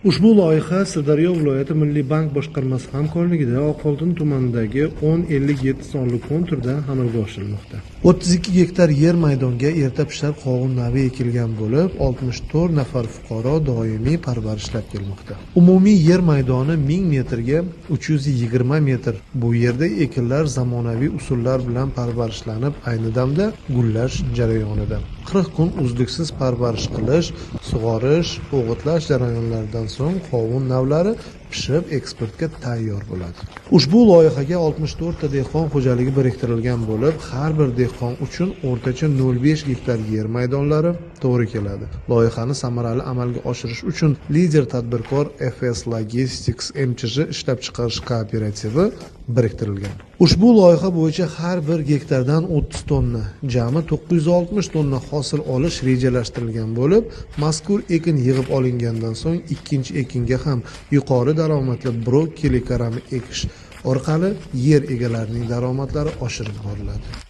Ushbu loyiha Sirdaryo viloyati Milliy bank boshqarmasi hamkorligida Oqoltin tumanidagi 1057 sonli konturda amalga oshirilmoqda. 32 gektar yer maydonga erta pishar qovun navi ekilgan bo'lib, 64 nafar fuqaro doimiy parvarishlab kelmoqda. Umumiy yer maydoni 1000 metrga 320 metr. Bu yerda ekinlar zamonaviy usullar bilan parvarishlanib, ayni damda gullash jarayonida. 40 kun uzluksiz parvarish qilish, sug'orish, o'g'itlash jarayonlaridan so'ng qovun navlari pishib eksportga tayyor bo'ladi. Ushbu loyihaga 64 ta dehqon xo'jaligi biriktirilgan bo'lib, har bir dehqon uchun o'rtacha 0,5 gektar yer maydonlari to'g'ri keladi. Loyihani samarali amalga oshirish uchun lider tadbirkor FS Logistics MChJ ishlab chiqarish kooperativi biriktirilgan. Ushbu loyiha bo'yicha har bir gektardan 30 tonna, jami 960 tonna hosil olish rejalashtirilgan bo'lib, mazkur ekin yig'ib olingandan so'ng ikkinchi ekinga ham yuqori daromadli brokkoli karami ekish orqali yer egalarining daromadlari oshirib boriladi.